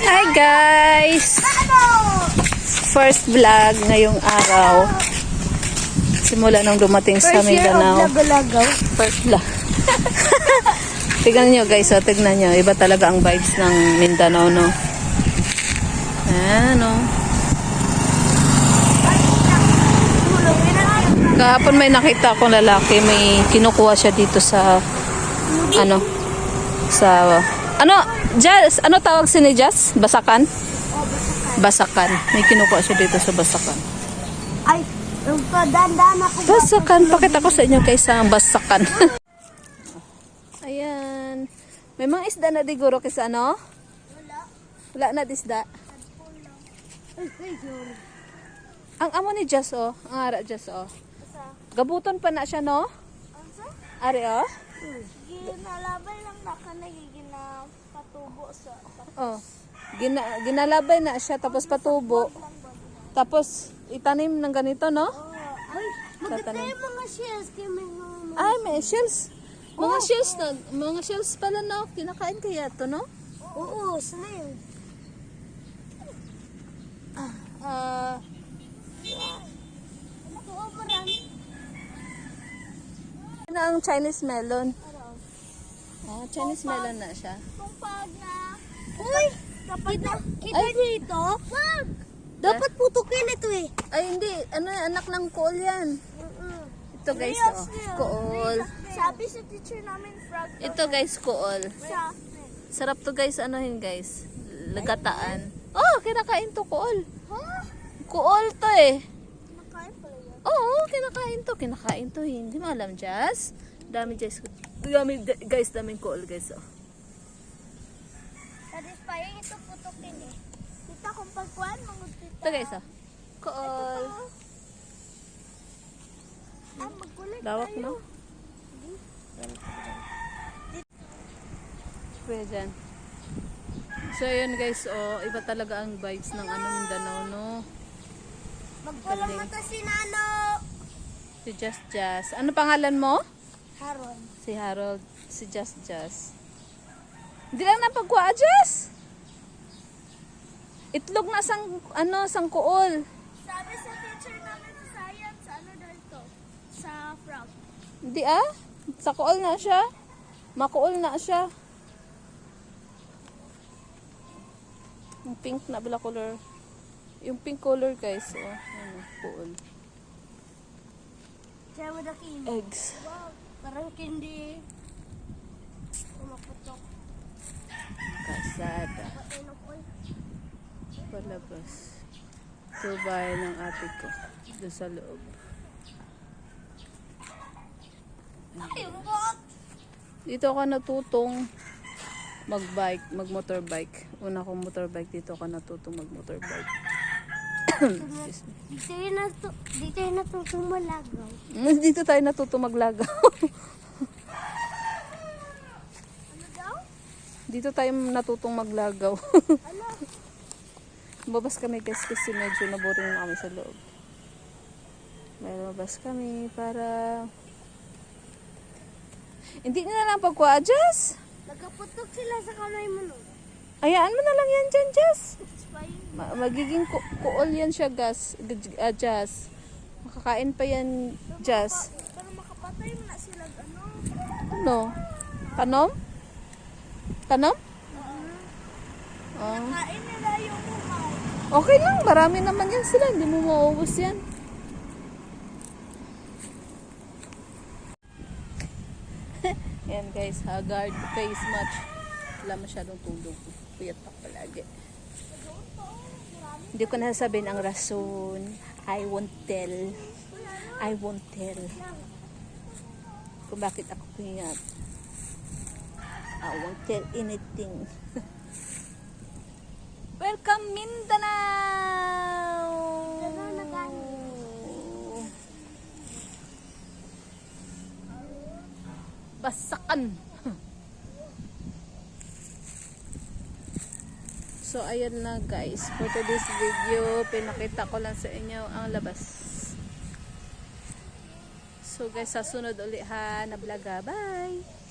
Hi guys! First vlog ngayong araw. Simula nung dumating sa Mindanao. First vlog. Tignan nyo guys, tignan nyo. Iba talaga ang vibes ng Mindanao, no? Ayan, no? Kahapon may nakita akong lalaki, may kinukuha siya dito sa Jazz, ano tawag si ni Jazz? Basakan? Basakan. May kinukuha siya dito sa Basakan. Ay, dandan ako. Basakan. Pakita ko sa inyo guys ang Basakan. Ayan. May mga isda na diguro kasi ano? Wala na isda. Ang amo ni Jazz oh. Ang ara Jazz oh. Gabuton pa na siya no? Ari oh. Ginalabay lang na ka patubo sa Oh. Ginalabay na siya tapos patubo. Tapos itanim ng ganito no? Ay, maganda yung mga shells kay Ay, may shells. Mga shells pala no. Kinakain kaya to no? Oo, snail. Ano ang Chinese melon? Chinese melon na siya. Kung pag na... Uy! Kita dito? Wag! Dapat putukin ito eh. Ay, hindi. Ano, anak ng kool yan. Ito guys, oh. Kool. Sabi sa teacher namin, frog. Ito guys, kool. Sarap to guys, anuhin guys. Lagataan. Oh, kinakain to kool. Huh? Kool to eh. Nakain pala yan. Oo, kinakain to. Kinakain to. Hindi mo alam, Jazz. Dami guys. Daming kool guys, oh. Satisfying ito putukin eh. Kita kung pagkuhan, mangutita. Ito guys, oh. Kool. Ah, magkulit Lawak tayo. no? Pwede dyan. So yun guys, oh, iba talaga ang vibes ng Mindanao, no? Magkulang mata si Nano. Si Jazz. Ano pangalan mo? Haron. Si Harold. Si Jazz. Hindi lang napagkuha, Jazz. Itlog na sang kuol. Sabi sa teacher namin sa science, ano daw ito? Sa frog. Hindi ah. Sa kuol na siya. Makuol na siya. Yung pink na bila color. Yung pink color guys. Oh, ano, kuol. Kaya mo dakin. Eggs. Wow, parang candy. Kumaputok. Kasada. Palabas. Ito bahay ng ate ko. Doon sa loob. Dito ako natutong mag-motorbike. Una kong motorbike, dito ako natutong mag-motorbike. Dito yung natutong malagaw. Dito tayo natutong maglagaw. Ano daw? Dito tayo natutong maglagaw. Ano? Lumabas kami kasi medyo naboring na kami sa loob. May lumabas kami para... Hindi na lang pagkwa-adjust. Nagkaputok sila sa kamay mo no? Ayaan mo na lang yan dyan, Jazz. Satisfying. Magiging kuol yan siya, Jazz. Makakain pa yan, Jazz. Pero makapatay mo na sila ano? Ano? Tanom? Tanom? Kain nila yung humay. Okay lang, marami naman yan sila. Hindi mo mauubos yan. Yan guys, haggard face match. Wala masyadong tulog. Puyat ako palagi. Hindi ko nasasabihin ang rason. I won't tell. Kung bakit ako puyat. I won't tell anything. Welcome Mindanao! Basakan! So, ayan na guys. For today's video, pinakita ko lang sa inyo ang labas. So guys, sa sunod ulit ha na vlog. Bye!